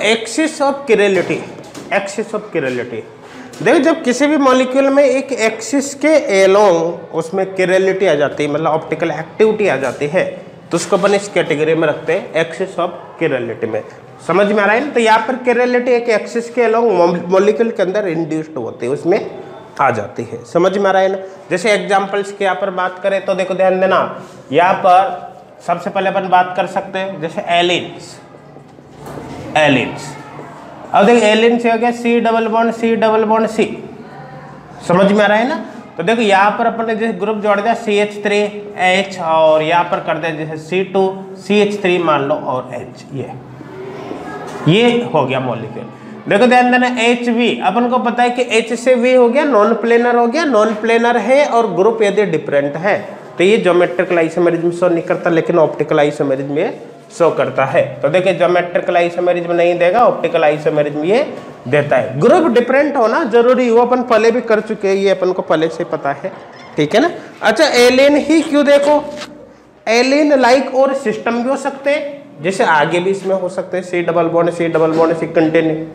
Axis of chirality, axis of chirality. देखो जब किसी भी मॉलिक्यूल में एक एक्सिस के एलोंग उसमें किरलिटी आ जाती है, मतलब ऑप्टिकल एक्टिविटी आ जाती है, तो उसको अपन इस कैटेगरी में रखते हैं एक्सिस ऑफ किरलिटी में। समझ में आ रहा है ना? तो यहाँ पर किरलिटी एक एक्सिस के एलोंग मॉलिक्यूल के अंदर इंड्यूस्ड होती है, उसमें आ जाती है। समझ में आ रहा है ना? जैसे एग्जाम्पल्स की यहाँ पर बात करें तो देखो ध्यान देना, यहाँ पर सबसे पहले अपन बात कर सकते हैं जैसे एलिन्स, एलिन्स। अब देखो एलिन से हो गया C डबल बॉन्ड C। समझ में आ रहा है ना? तो देखो यहाँ पर अपन ने जैसे ग्रुप जोड़ दिया CH3H और यहाँ पर कर दिया जैसे C2 CH3 मान लो और H, ये हो गया मॉलिक्यूल। देखो ध्यान देना HV, अपन को पता है कि H से V हो गया, नॉन प्लेनर हो गया, नॉन प्लेनर है और ग्रुप यदि डिफरेंट है तो ये ज्योमेट्रिकल आइसोमेरिज्म शो नहीं करता, लेकिन ऑप्टिकल आइसोमेरिज्म ये शो करता है। तो देखिए ज्योमेट्रिकल आइसोमेरिज्म नहीं देगा, ऑप्टिकल आइसोमेरिज्म ये देता है। ग्रुप डिफरेंट होना जरूरी, वो अपन पहले भी कर चुके हैं, ये अपन को पहले से पता है, ठीक है ना। अच्छा एलिन ही क्यों? देखो एलिन लाइक और सिस्टम भी हो सकते हैं, जैसे आगे भी इसमें हो सकते हैं C double bond C continue.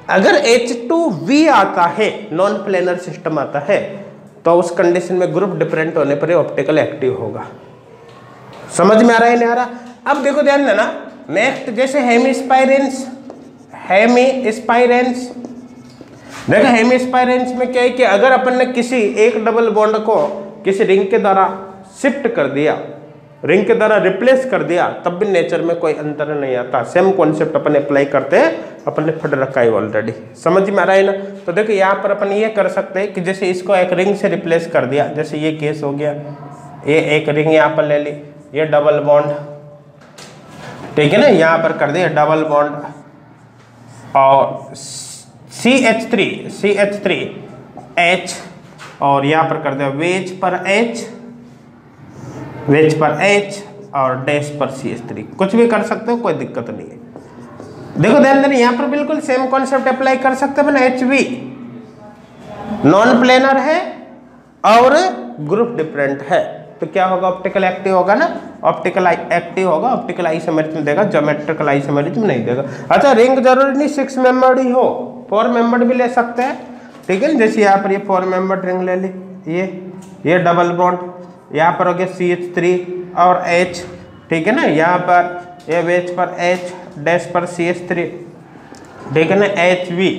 अगर H2V आता है, नॉन प्लेनर सिस्टम आता है, तो उस कंडीशन में ग्रुप डिफरेंट होने पर ऑप्टिकल एक्टिव होगा। समझ में आ रहा है नहीं आ रहा? अब देखो ध्यान देना नेक्स्ट जैसे हेमिस्पाइरेंस, हेमिस्पाइरेंस। देखो हेमिस्पाइरेंस में क्या है कि अगर अपन ने किसी एक डबल बॉन्ड को किसी रिंग के द्वारा शिफ्ट कर दिया, रिंग के द्वारा रिप्लेस कर दिया, तब भी नेचर में कोई अंतर नहीं आता। सेम कॉन्सेप्ट अपन अप्लाई करते हैं, अपन ने पढ़ रखा है ऑलरेडी। समझ में आ रहा है ना? तो देखो यहाँ पर अपन ये कर सकते हैं कि जैसे इसको एक रिंग से रिप्लेस कर दिया, जैसे ये केस हो गया, ये एक रिंग यहाँ पर ले ली, ये डबल बॉन्ड, ठीक है ना, यहाँ पर कर दिया डबल बॉन्ड और CH3H और यहाँ पर कर दिया वेज पर H और डैश पर CH3। कुछ भी कर सकते हो, कोई दिक्कत नहीं है। देखो ध्यान देना यहाँ पर बिल्कुल सेम कॉन्सेप्ट अप्लाई कर सकते हैं। HV नॉन प्लेनर है और ग्रुप डिफरेंट है, तो क्या होगा? ऑप्टिकल एक्टिव होगा ना, ऑप्टिकल एक्टिव होगा, ऑप्टिकल आइसोमेरिज्म देगा, ज्योमेट्रिकल आइसोमेरिज्म नहीं देगा। अच्छा रिंग जरूरी नहीं 6 मेंबर्ड ही हो, 4 मेंबर्ड भी ले सकते हैं, ठीक है ना। जैसे यहाँ पर ये 4 मेंबर्ड रिंग ले ली, ये डबल बॉन्ड, यहाँ पर हो गया CH3 और H, ठीक है ना, यहाँ पर ये वेज पर H डैश पर CH3, ठीक है ना, HV।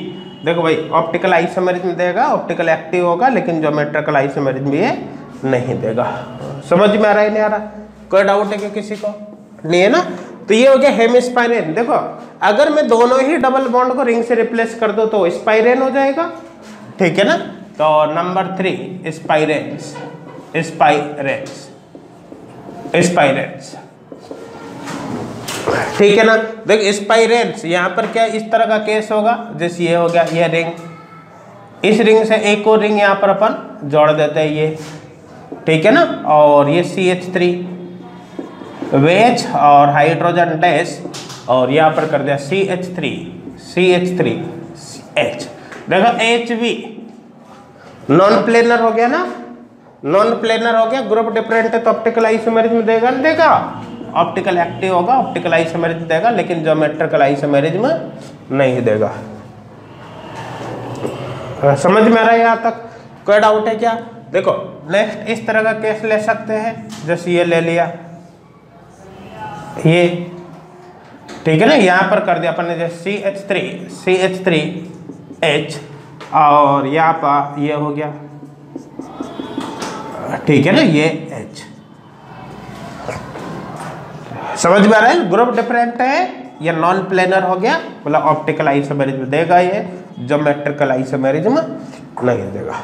देखो भाई ऑप्टिकल आइसोमेरिज्म देगा, ऑप्टिकल एक्टिव होगा, लेकिन ज्योमेट्रिकल आइसोमेरिज्म ये नहीं देगा। समझ में आ रहा है नहीं आ रहा? कोई डाउट है कि किसी को? नहीं है ना? तो ये हो गया हेमिस्पाइरेन। देखो अगर मैं दोनों ही डबल बॉन्ड को रिंग से रिप्लेस कर दो तो स्पाइरेन हो जाएगा, ठीक है ना। तो नंबर 3 स्पाइरेंस, ठीक है ना। देख स्पाइरेंस यहाँ पर क्या इस तरह का केस होगा, जैसे ये हो गया, ये रिंग, इस रिंग से एक और रिंग यहाँ पर अपन जोड़ देते हैं, ये ठीक है ना, और ये CH3 वेज और हाइड्रोजन डैश और यहाँ पर कर दिया CH3H। देखो HV नॉन प्लेनर हो गया ना, नॉन प्लेनर हो गया, ग्रुप डिफरेंट है तो ऑप्टिकल आइसोमेरिज्म देगा नहीं देगा? ऑप्टिकल एक्टिव होगा, ऑप्टिकल आइसोमेरिज्म देगा, लेकिन ज्योमेट्रिकल आइसोमेरिज्म नहीं देगा। समझ में आ रहा है यहाँ तक? कोई डाउट है क्या? देखो नेक्स्ट इस तरह का केस ले सकते हैं, जैसे ये ले लिया, ये ठीक है ना, यहाँ पर कर दिया अपन ने जैसे CH3H और यहाँ पर ये हो गया, ठीक है ना, ये H। समझ में आ रहा है? ग्रुप डिफरेंट है, ये नॉन प्लेनर हो गया, मतलब ऑप्टिकल आइसोमेरिज्म देगा, ये ज्योमेट्रिकल आइसोमेरिज्म नहीं देगा।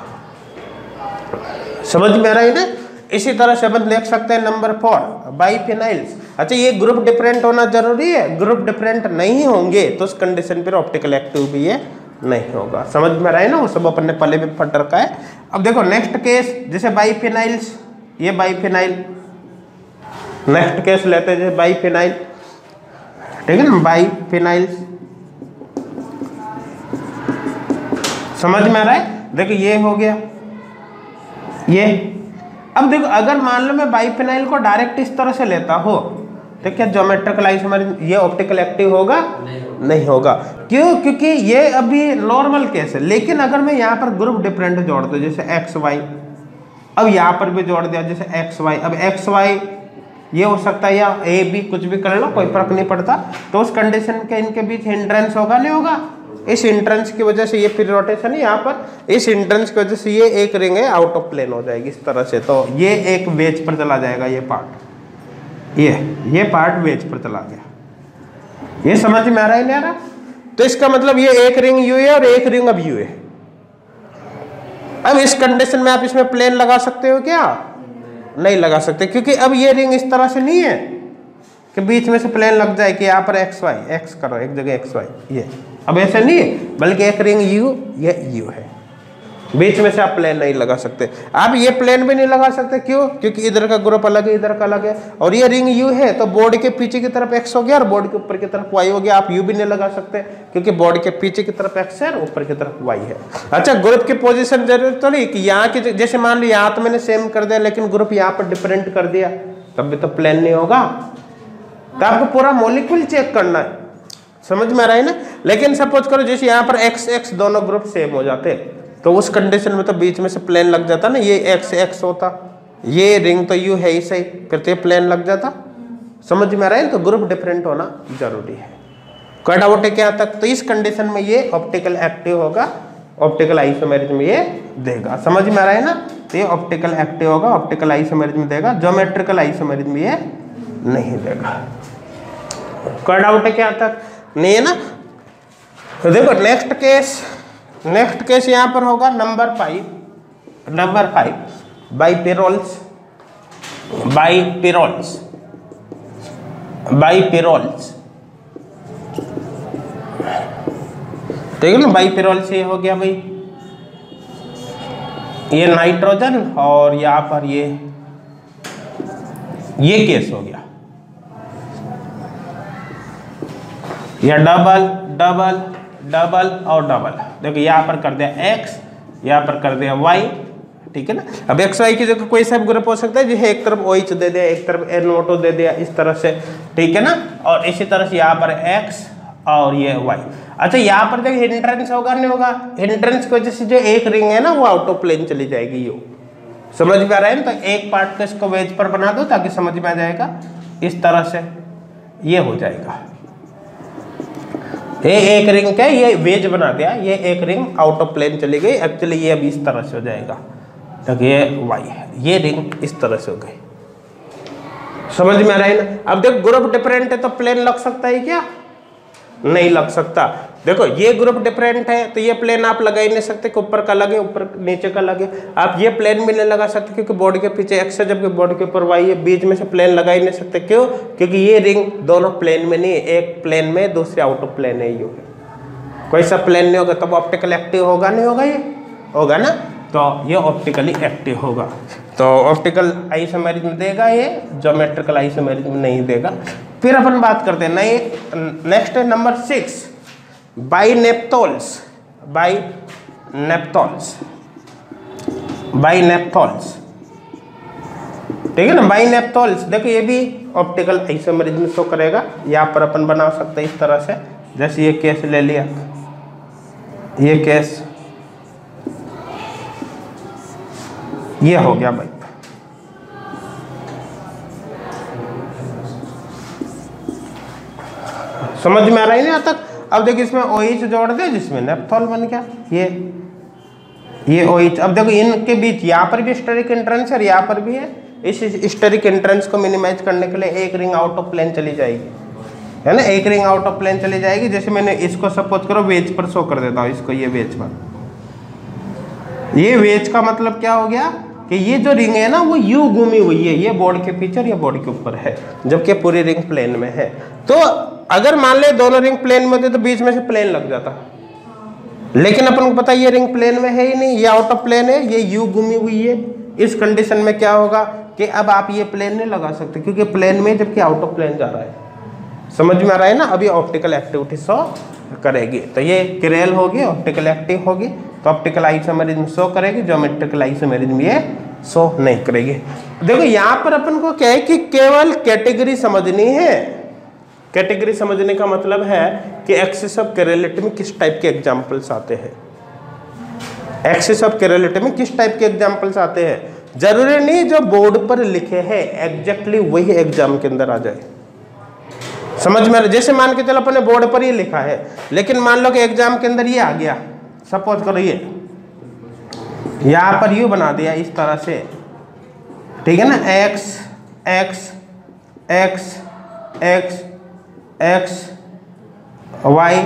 समझ में आ रहा है ना? इसी तरह से अपन देख सकते हैं नंबर 4 बाइफिनाइल्स। अच्छा ये ग्रुप डिफरेंट होना जरूरी है, ग्रुप डिफरेंट नहीं होंगे तो उस कंडीशन पर ऑप्टिकल एक्टिव भी ये नहीं होगा। समझ में आ रहा है ना? वो सब अपन ने पहले भी पढ़ रखा है। अब देखो नेक्स्ट केस जैसे बाइफिनाइल्स, ये बाइफिनाइल, नेक्स्ट केस लेते हैं जैसे बाइफिनाइल, ठीक है ना, बाइफिनाइल्स। समझ में आ रहा है? देखो ये हो गया, ये। अब देखो अगर मान लो मैं बाइफिनाइल को डायरेक्ट इस तरह से लेता हो तो क्या ज्योमेट्रिकल आइसोमेरिज्म ये ऑप्टिकल एक्टिव होगा? नहीं होगा। क्यों? क्योंकि ये अभी नॉर्मल केस है। लेकिन अगर मैं यहाँ पर ग्रुप डिफरेंट जोड़ दूं जैसे एक्स वाई, अब यहाँ पर भी जोड़ दिया जैसे एक्स वाई, अब एक्स वाई ये हो सकता है या ए बी, कुछ भी कर लो, कोई फर्क नहीं पड़ता। तो उस कंडीशन के इनके बीच हिंड्रेंस होगा नहीं होगा? इस हिंड्रेंस की वजह से ये फिर रोटेशन है यहाँ पर, इस हिंड्रेंस की वजह से ये एक रिंग है आउट ऑफ प्लेन हो जाएगी इस तरह से। तो ये एक वेज पर चला जाएगा, ये पार्ट, ये पार्ट वेज पर चला गया। ये समझ में आ रहा है नहीं आ रहा? तो इसका मतलब ये एक रिंग यू है और एक रिंग अब यू है। अब इस कंडीशन में आप इसमें प्लेन लगा सकते हो क्या? नहीं लगा सकते, क्योंकि अब ये रिंग इस तरह से नहीं है कि बीच में से प्लेन लग जाए कि यहाँ पर एक्स वाई, एक्स करो एक जगह एक्स वाई, ये अब ऐसे नहीं है, बल्कि एक रिंग यू, ये यू है, बीच में से आप प्लेन नहीं लगा सकते। आप ये प्लेन भी नहीं लगा सकते, क्यों? क्योंकि इधर का ग्रुप अलग है, इधर का अलग है, और ये रिंग यू है तो बोर्ड के पीछे की तरफ एक्स हो गया और बोर्ड के ऊपर की तरफ वाई हो गया। आप यू भी नहीं लगा सकते क्योंकि बोर्ड के पीछे की तरफ एक्स है और ऊपर की तरफ वाई है। अच्छा, ग्रुप की पोजीशन जरूरी तो नहीं कि यहाँ की, जैसे मान लो यहाँ तो मैंने सेम कर दिया लेकिन ग्रुप यहाँ पर डिफरेंट कर दिया, तब भी तो प्लेन नहीं होगा। तो आपको पूरा मॉलिक्यूल चेक करना है, समझ में आ रहा है ना? लेकिन सपोज करो जैसे यहाँ पर एक्स एक्स दोनों ग्रुप सेम हो जाते तो उस कंडीशन में तो बीच में से प्लेन लग जाता ना, ये एक्स एक्स होता, ये रिंग तो यू है ही सही, फिर तो ये प्लेन लग जाता। समझ में आ रहा है? तो ग्रुप डिफरेंट होना जरूरी है। कोई डाउट है क्या तक? तो इस कंडीशन में ये ऑप्टिकल एक्टिव होगा, ऑप्टिकल आइसोमेरिज्म ये देगा। समझ में आ रहा है ना? तो ये ऑप्टिकल एक्टिव होगा, ऑप्टिकल आइसोमेरिज्म देगा, ज्योमेट्रिकल आइसोमेरिज्म ये नहीं देगा। कोई डाउट है क्या तक? नहीं है ना? तो देखो नेक्स्ट केस यहां पर होगा नंबर 5 बाइपिरोल्स। ठीक है ना? बाइपिरोल्स ये हो गया भाई, ये नाइट्रोजन और यहां पर ये केस हो गया, या डबल डबल डबल और डबल। देखो यहाँ पर कर दिया एक्स, यहाँ पर कर दिया वाई, ठीक है ना? अब एक्स वाई की जगह कोई सा ग्रुप हो सकता है, जैसे एक तरफ OH दे दिया, एक तरफ NO2 दे दिया, इस तरह से, ठीक है ना? और इसी तरह से यहाँ पर एक्स और ये वाई। अच्छा, यहाँ पर देखिए हिंड्रेंस होगा नहीं होगा? हिंड्रेंस की वजह से जो एक रिंग है ना वो आउट ऑफ प्लेन चली जाएगी। यू समझ में आ रहा है ना? तो एक पार्ट को इसको वेज पर बना दो ताकि समझ में आ जाएगा, इस तरह से ये हो जाएगा। ये एक रिंग क्या, ये वेज बना दिया, ये एक रिंग आउट ऑफ प्लेन चली गई। एक्चुअली ये अभी इस तरह से हो जाएगा, तो ये वाई है, ये रिंग इस तरह से हो गई। समझ में आ रहा है ना? अब देखो ग्रुप डिफरेंट है तो प्लेन लग सकता है क्या? नहीं लग सकता। देखो ये ग्रुप डिफरेंट है तो ये प्लेन आप लगा ही नहीं सकते कि ऊपर का लगे, ऊपर नीचे का लगे। आप ये प्लेन भी नहीं लगा सकते क्योंकि बोर्ड के पीछे एक्स है जबकि बोर्ड के ऊपर वाई है, बीच में से प्लेन लगा ही नहीं सकते। क्यों? क्योंकि ये रिंग दोनों प्लेन में नहीं है, एक प्लेन में दूसरे आउट ऑफ प्लेन है। यू कोई सा प्लेन नहीं होगा तब ऑप्टिकल एक्टिव होगा नहीं होगा? ये होगा ना? तो ये ऑप्टिकली एक्टिव होगा, तो ऑप्टिकल आइसोमेरिज्म देगा, ये ज्योमेट्रिकल आइसोमेरिज्म नहीं देगा। फिर अपन बात करते हैं नेक्स्ट है नंबर 6 बाइनेप्थोल्स। ठीक है ना? बाइनेप्थोल्स देखो ये भी ऑप्टिकल आइसोमेरिज्म शो करेगा। यहाँ पर अपन बना सकते हैं इस तरह से, जैसे ये केस ले लिया, ये केस ये हो गया भाई। समझ में आ रहा है ना तक? अब देखिए इसमें OH जोड़ दे जिसमें नेप्थोल बन गया, ये OH। अब देखो इनके बीच यहाँ पर भी स्टेरिक एंट्रेंस है और यहाँ पर भी है। इस स्टेरिक एंट्रेंस को मिनिमाइज करने के लिए एक रिंग आउट ऑफ प्लेन चली जाएगी, है ना? एक रिंग आउट ऑफ प्लेन चली जाएगी। जैसे मैंने इसको सपोज करो वेज पर शो कर देता हूँ, इसको ये वेज पर, ये वेज का मतलब क्या हो गया कि ये जो रिंग है ना वो यू घूमी हुई है, ये बोर्ड के पीछे और ये बोर्ड के ऊपर है, जबकि पूरी रिंग प्लेन में है। तो अगर मान ले दोनों रिंग प्लेन में होते तो बीच में से प्लेन लग जाता, लेकिन अपन को पता है ये रिंग प्लेन में है ही नहीं, ये आउट ऑफ प्लेन है, ये यू घूमी हुई है। इस कंडीशन में क्या होगा कि अब आप ये प्लेन नहीं लगा सकते क्योंकि प्लेन में जबकि आउट ऑफ प्लेन जा रहा है। समझ में आ रहा है ना? अभी ऑप्टिकल एक्टिविटी शो करेगी, तो ये क्रेल होगी, ऑप्टिकल एक्टिव होगी, तो ऑप्टिकल आइसोमेरिज्म शो करेगी, ज्योमेट्रिकल आइसोमेरिज्म ये शो नहीं करेगी। देखो यहाँ पर अपन को क्या है कि केवल कैटेगरी समझनी है। कैटेगरी समझने का मतलब है कि एक्सिस ऑफ केरेलिटी में किस टाइप के एग्जाम्पल्स आते हैं, एक्सिस ऑफ केरेलिटी में किस टाइप के एग्जाम्पल्स आते हैं। जरूरी नहीं जो बोर्ड पर लिखे हैं एग्जैक्टली वही एग्जाम के अंदर आ जाए। समझ में, जैसे मान के चलो अपने बोर्ड पर ये लिखा है, लेकिन मान लो कि एग्जाम के अंदर ये आ गया, सपोज करो ये यहाँ पर यू बना दिया इस तरह से, ठीक है ना, x x x x x y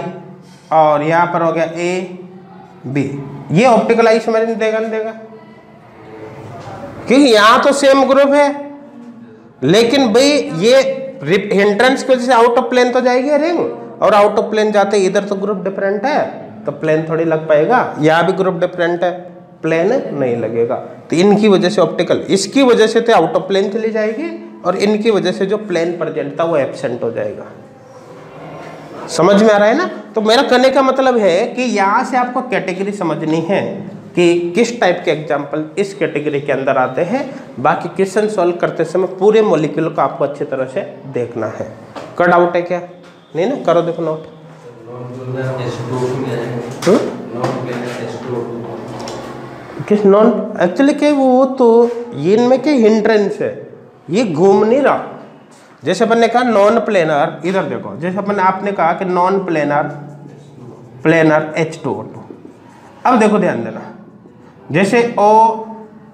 और यहाँ पर हो गया ए बी। ये ऑप्टिकल आइसोमेरिज्म देगा नहीं देगा, क्योंकि यहाँ तो सेम ग्रुप है, लेकिन भाई ये हिंड्रेंस की वजह से आउट ऑफ प्लेन तो जाएगी रिंग, और आउट ऑफ प्लेन जाते इधर तो ग्रुप डिफरेंट है तो प्लेन थोड़ी लग पाएगा। यहाँ भी ग्रुप डिफरेंट है, प्लेन नहीं लगेगा। तो इनकी वजह से ऑप्टिकल, इसकी वजह से तो आउट ऑफ प्लेन चली जाएगी, और इनकी वजह से जो प्लेन प्रेजेंट था वो एब्सेंट हो जाएगा। समझ में आ रहा है ना। तो मेरा कहने का मतलब है कि यहाँ से आपको कैटेगरी समझनी है कि किस टाइप के एग्जाम्पल इस कैटेगरी के अंदर आते हैं। बाकी क्वेश्चन सॉल्व करते समय पूरे मॉलिक्यूल को आपको अच्छी तरह से देखना है। कट आउट है क्या, नहीं ना, करो देखो नोट। किस नॉन एक्चुअली क्या वो तो ये इनमें क्या हिंड्रेंस है, ये घूम नहीं रहा। जैसे अपन ने कहा नॉन प्लेनर, इधर देखो, जैसे अपन आपने कहा कि नॉन प्लेनर प्लेनर H2O2। अब देखो ध्यान देना, जैसे ओ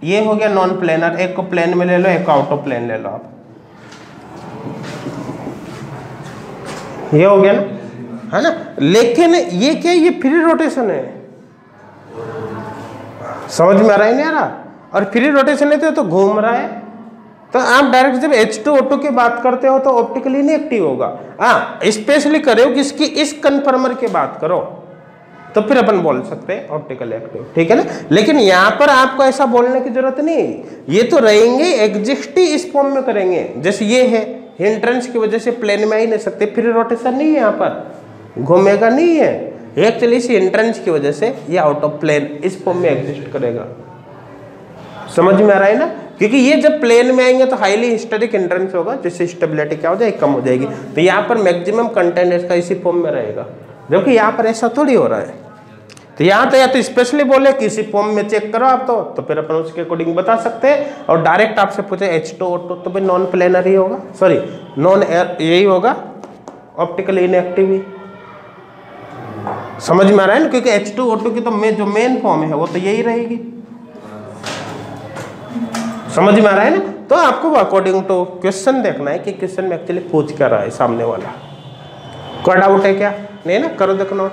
ये हो गया नॉन प्लेनर, एक को प्लेन में ले लो, एक को आउट ऑफ प्लेन ले लो आप, ये हो गया ना, है ना। लेकिन ये क्या, ये फ्री रोटेशन है, समझ में आ रहा है नहीं आ रहा। और फ्री रोटेशन है तो घूम रहा है, तो आप डायरेक्ट जब H2O2 की बात करते हो तो ऑप्टिकली इनएक्टिव होगा। हाँ, स्पेशली करो कि इसकी इस कन्फर्मर की बात करो तो फिर अपन बोल सकते हैं ऑप्टिकल एक्टिव, ठीक है ना। लेकिन यहाँ पर आपको ऐसा बोलने की जरूरत नहीं, ये तो रहेंगे एग्जिस्ट ही इस फॉर्म में करेंगे। जैसे ये है, हिंड्रेंस की वजह से प्लेन में आ ही नहीं सकते, फ्री रोटेशन नहीं है, यहाँ पर घूमेगा नहीं है। एक्चुअली इस हिंड्रेंस की वजह से ये आउट ऑफ प्लेन इस फॉर्म में एग्जिस्ट करेगा। समझ में आ रहा है ना, क्योंकि ये जब प्लेन में आएंगे तो हाईली हिस्टेरिक हिंड्रेंस होगा, जिससे स्टेबिलिटी क्या हो जाएगी, कम हो जाएगी। तो यहाँ पर मैक्सिमम कंटेंट इसका इसी फॉर्म में रहेगा, जबकि यहाँ पर ऐसा थोड़ी हो रहा है। तो यहाँ तो या तो स्पेशली बोले कि इसी फॉर्म में चेक करो आप, तो फिर अपन उसके अकॉर्डिंग बता सकते हैं। और डायरेक्ट आपसे पूछे H2O2 तो भाई नॉन प्लेनर ही होगा, सॉरी नॉन यही होगा, ऑप्टिकल इनएक्टिव ही। समझ में आ रहा है ना, क्योंकि H2O2 की तो जो मेन फॉर्म है वो तो यही रहेगी। समझ में आ रहा है ना। तो आपको अकॉर्डिंग टू क्वेश्चन देखना है कि क्वेश्चन में एक्चुअली पूछ कर रहा है सामने वाला। कोई डाउट है क्या, नहीं ना, करो देखो नोट।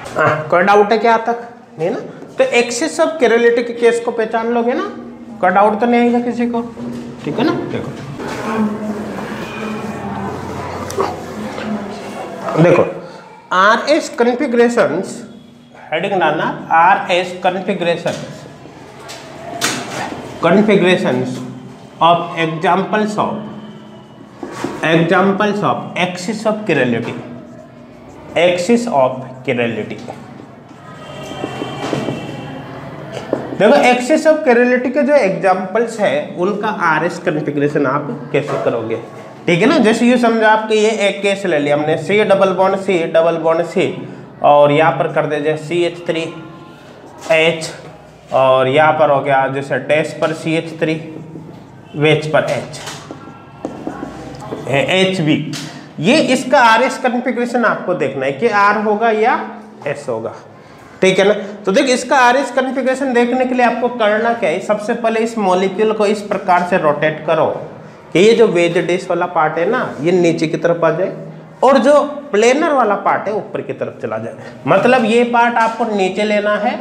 हाँ, कोई डाउट है क्या तक, नहीं ना। तो एक्सिस ऑफ केरेलिटी के केस को पहचान लोगे ना, कोई डाउट तो नहीं आएगा किसी को, ठीक है ना। देखो RS कॉन्फ़िगरेशंस, हेडिंग डालना RS configurations of examples of axis of chirality, axis of chirality. देखो एक्सिस ऑफ केरेलिटी के जो एग्जाम्पल्स है उनका RS कॉन्फ़िगरेशन आप कैसे करोगे, ठीक है ना। जैसे ये समझो आपके ये एक केस ले लिया हमने, C डबल बॉन्ड C और यहाँ पर कर दीजिए CH3H, और यहाँ पर हो गया जैसे डैश पर CH3, वेज पर H, HB। ये इसका RS कॉन्फ़िगरेशन आपको देखना है कि R होगा या S होगा, ठीक है ना। तो देख इसका RS कॉन्फ़िगरेशन देखने के लिए आपको करना क्या है, सबसे पहले इस मॉलिक्यूल को इस प्रकार से रोटेट करो कि ये जो वेज डिश वाला पार्ट है ना ये नीचे की तरफ आ जाए, और जो प्लेनर वाला पार्ट है ऊपर की तरफ चला जाए। मतलब ये पार्ट आपको नीचे लेना है,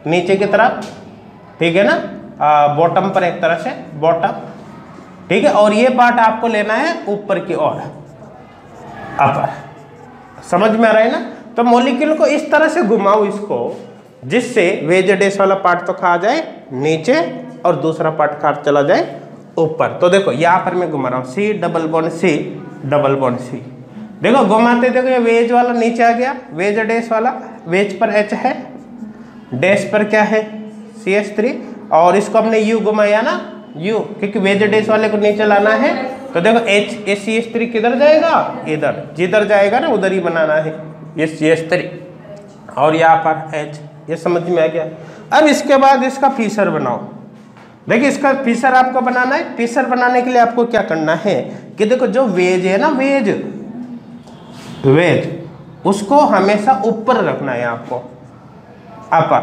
नीचे की तरफ, ठीक है ना, बॉटम पर एक तरह से बॉटम, ठीक है। और ये पार्ट आपको लेना है ऊपर की ओर, अपर। समझ में आ रहा है ना। तो मॉलिक्यूल को इस तरह से घुमाओ इसको, जिससे वेज डेस वाला पार्ट तो खा जाए नीचे और दूसरा पार्ट खा चला जाए ऊपर। तो देखो यहाँ पर मैं घुमा रहा हूँ C डबल बॉन्ड C। देखो घुमाते देखो ये वेज वाला नीचे आ गया, वेज डेस वाला, वेज पर H है, डैश पर क्या है CH3, और इसको हमने यू घुमाया ना, यू, क्योंकि वेज डेस वाले को नीचे लाना है। तो देखो HCH3 किधर जाएगा, इधर, जिधर जाएगा ना उधर ही बनाना है ये CH3 और यहाँ पर H। ये समझ में आ गया। अब इसके बाद इसका फीचर बनाओ। देखिए इसका फीचर आपको बनाना है। फीचर बनाने के लिए आपको क्या करना है कि देखो जो वेज है ना, वेज उसको हमेशा ऊपर रखना है आपको, अपर।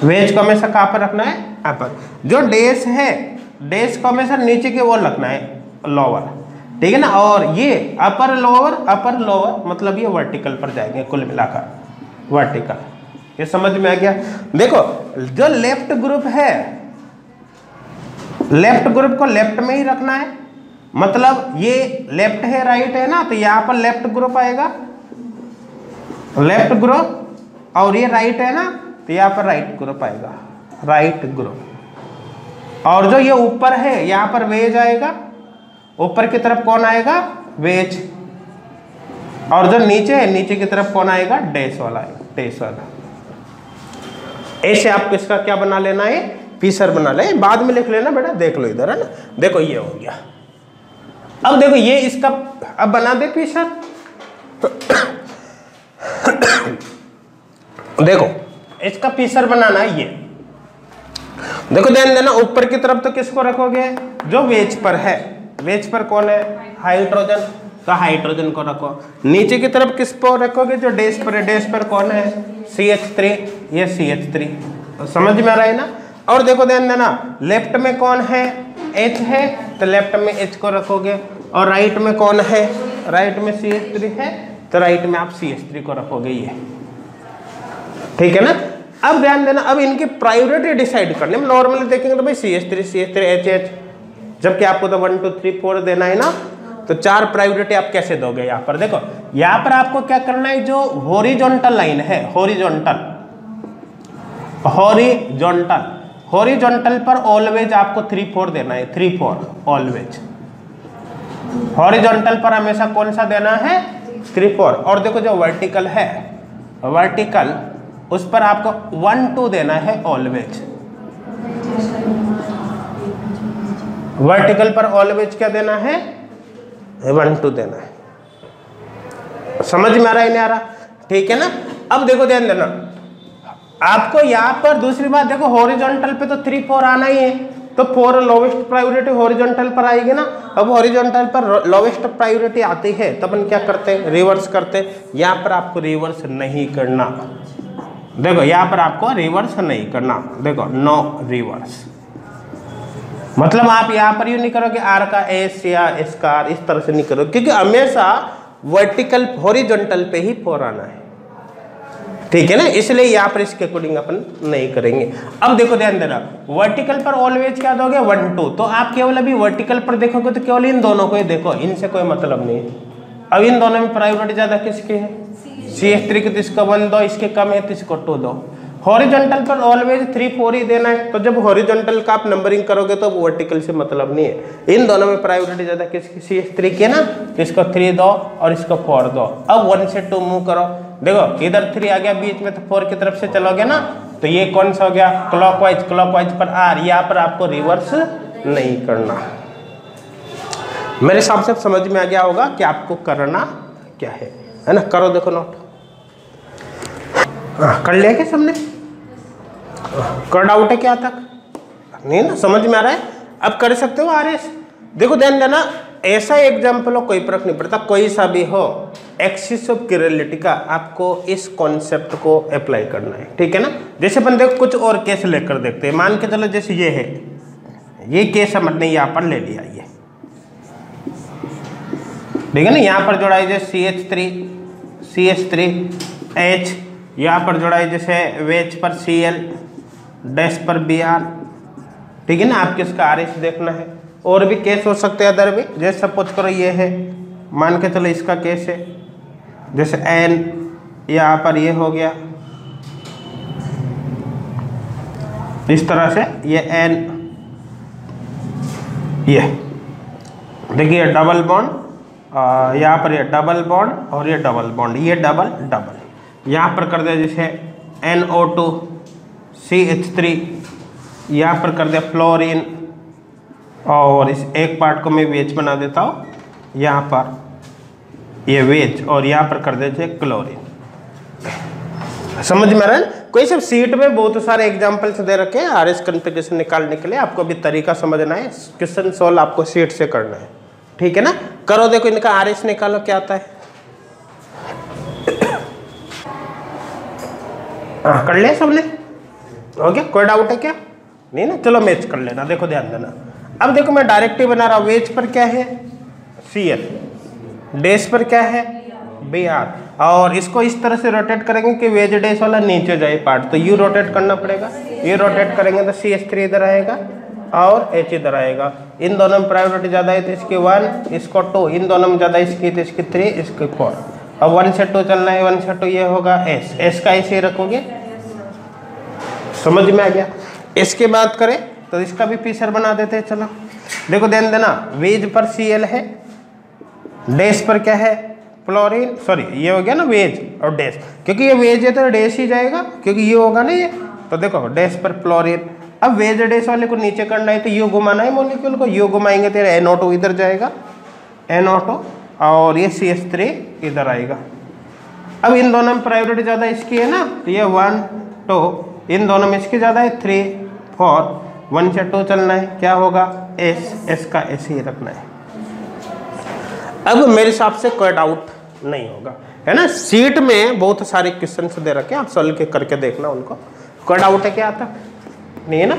वेज को हमेशा कहाँ पर रखना है, अपर। जो डेस है, डेस को हमेशा नीचे की ओर रखना है, लोअर, ठीक है ना। और ये अपर लोअर मतलब ये वर्टिकल पर जाएंगे, कुल मिलाकर वर्टिकल। ये समझ में आ गया। देखो जो लेफ्ट ग्रुप है, लेफ्ट ग्रुप को लेफ्ट में ही रखना है, मतलब ये लेफ्ट है राइट है ना, तो यहां पर लेफ्ट ग्रुप आएगा, लेफ्ट ग्रुप, और ये राइट है ना, तो यहां पर राइट ग्रुप आएगा, राइट ग्रुप। और जो ये ऊपर है यहां पर वेज आएगा, ऊपर की तरफ कौन आएगा, वेज। और जो नीचे है, नीचे की तरफ कौन आएगा, डैश वाला आएगा, डैश वाला। ऐसे आपको इसका क्या बना लेना है, फीचर बना ले, बाद में लिख लेना बेटा, देख लो इधर, है ना। देखो ये हो गया। अब देखो ये इसका अब बना दे फीचर। देखो इसका फीचर बनाना है ये। देखो ध्यान देना, ऊपर की तरफ तो किसको रखोगे, जो वेज पर है। वेज पर कौन है, हाइड्रोजन, तो हाइड्रोजन को रखो। नीचे की तरफ किस पर रखोगे, जो डैश पर है, डैश पर कौन है, CH3, ये CH3। तो समझ में आ रहा है ना। और देखो ध्यान देना, लेफ्ट में कौन है, H है, तो लेफ्ट में H को रखोगे। और राइट में कौन है, राइट में CH3 है, तो राइट में आप CH3 को रखोगे, ये ठीक है ना। अब ध्यान देना, अब इनकी प्रायोरिटी डिसाइड करने में नॉर्मली देखेंगे तो भाई CH3 HH, जबकि आपको तो 1 2 3 4 देना है ना, तो 4 प्रायोरिटी आप कैसे दोगे। यहाँ पर देखो, यहाँ पर आपको क्या करना है, जो हॉरिजॉन्टल लाइन है, हॉरिजॉन्टल पर ऑलवेज आपको 3 4 देना है, 3 4 ऑलवेज। हॉरिजॉन्टल पर हमेशा कौन सा देना है, 3 4। और देखो जो वर्टिकल है, वर्टिकल उस पर आपको 1 2 देना है ऑलवेज। वर्टिकल पर ऑलवेज क्या देना है, 1 2 देना है। समझ में आ रहा है, नहीं आ रहा, ठीक है ना। अब देखो ध्यान देना, आपको यहाँ पर दूसरी बात देखो, हॉरिजॉन्टल पे तो 3 4 आना ही है, तो 4 लोवेस्ट प्रायोरिटी हॉरिजॉन्टल पर आएगी ना। अब हॉरिजॉन्टल पर लोवेस्ट प्रायोरिटी आती है तब हम क्या करते हैं, रिवर्स करते हैं। यहाँ पर आपको रिवर्स नहीं करना, देखो यहाँ पर आपको रिवर्स नहीं करना, देखो नो रिवर्स। मतलब आप यहाँ पर यूँ नहीं करोगे R का S या S का R, इस तरह से नहीं करोगे, क्योंकि हमेशा वर्टिकल हॉरिजॉन्टल पे ही 4 आना है, ठीक है ना। इसलिए यहाँ पर इसके अकॉर्डिंग अपन नहीं करेंगे। अब देखो ध्यान देना, वर्टिकल पर ऑलवेज क्या दोगे, 1 2। तो आप केवल अभी वर्टिकल पर देखोगे तो केवल इन दोनों को ही देखो, इनसे कोई मतलब नहीं है। अब इन दोनों में प्रायोरिटी ज्यादा किसकी है, CH3 की, तो इसका 1 दो, इसके कम है तो इसको 2 दो। हॉरिजॉन्टल पर ऑलवेज 3 4 ही देना है, तो जब हॉरिजॉन्टल का आप नंबरिंग करोगे तो वर्टिकल से मतलब नहीं है। इन दोनों में प्रायोरिटी ज्यादा किसकी, CH3 की है ना, तो इसको 3 दो और इसको 4 दो। अब 1 से 2 मूव करो, देखो इधर 3 आ गया बीच में, तो 4 की तरफ से चलोगे ना, तो ये कौन सा हो गया, क्लॉकवाइज, क्लॉकवाइज पर R। यहाँ पर आपको रिवर्स नहीं करना। मेरे हिसाब से समझ में आ गया होगा कि आपको करना क्या है ना। करो, देखो नोट कर लिया क्या सबने, कर डाउट है क्या तक, नहीं ना, समझ में आ रहा है। अब कर सकते हो RS। देखो ध्यान देना, ऐसा एग्जाम्पल हो, कोई फर्क नहीं पड़ता, कोई सा भी हो, एक्सिस ऑफ किरलिटी का आपको इस कॉन्सेप्ट को अप्लाई करना है, ठीक है ना। जैसे अपन देखो कुछ और केस लेकर देखते हैं। मान के चलो जैसे ये है, ये केस हमने यहाँ पर ले लिया, ये ठीक है ना। यहाँ पर जोड़ा है जैसे CH3H, यहाँ पर जोड़ा है जैसे वेज पर Cl, डैश पर Br, ठीक है ना। आपको इसका RS देखना है। और भी केस हो सकते हैं अदर भी, जैसे सपोज करो ये है, मान के चलो इसका केस है जैसे N, यहाँ पर ये हो गया इस तरह से, ये N, ये देखिए डबल बॉन्ड, यहाँ पर ये डबल बॉन्ड और ये डबल बॉन्ड, ये डबल डबल। यहाँ पर कर दे जैसे NO2 CH3 यहाँ पर कर दिया फ्लोरीन, और इस एक पार्ट को मैं वेज बना देता हूँ, यहाँ पर ये वेज, और यहाँ पर कर देते क्लोरीन। समझ में आ रहा है? कोई सब सीट में बहुत सारे एग्जांपल्स दे रखे हैं आरएस कॉन्फ़िगरेशन निकालने के लिए, आपको भी तरीका समझना है, क्वेश्चन सॉल्व आपको सीट से करना है, ठीक है ना। करो, देखो इनका आरएस निकालो क्या आता है। कर लिया सबने? हो गया? कोई डाउट है क्या? नहीं ना, चलो मैच कर लेना। देखो ध्यान देना, अब देखो मैं डायरेक्ट ही बना रहा हूँ। वेज पर क्या है? Cl, डैश पर क्या है? Br, और इसको इस तरह से रोटेट करेंगे कि वेज डैश वाला नीचे जाए पार्ट, तो यू रोटेट करना पड़ेगा। ये रोटेट करेंगे तो CH3 इधर आएगा और H इधर आएगा। इन दोनों में प्रायोरिटी ज़्यादा है तो इसकी 1, इसको 2, इन दोनों में ज़्यादा इसकी तो इसकी 3, इसकी 4। अब 1 से 2 चलना है, 1 से 2 ये होगा S का ऐसे ही रखोगे। समझ में आ गया? इसकी बात करें तो इसका भी फीचर बना देते हैं। चलो देखो ध्यान देना, वेज पर Cl है, डैश पर क्या है? फ्लोरीन, सॉरी ये हो गया ना वेज और डैश, क्योंकि ये वेज है तो डैश ही जाएगा, क्योंकि ये होगा ना ये, तो देखो डैश पर फ्लोरीन। अब वेज डैश वाले को नीचे करना है तो यू घुमाना है मॉलिक्यूल को, यू घुमाएंगे तो NO2 इधर जाएगा, NO2, और ये CH3 इधर आएगा। अब इन दोनों में प्रायोरिटी ज़्यादा इसकी है ना, तो ये 1, 2, इन दोनों में इसकी ज़्यादा है 3, 4, 1 से 2 चलना है, क्या होगा? S का ऐसे ही रखना है। अब मेरे हिसाब से कोई डाउट नहीं होगा, है ना। सीट में बहुत सारे क्वेश्चन दे रखे हैं, आप सॉल्व करके देखना उनको। कोई डाउट है क्या आता? नहीं है ना।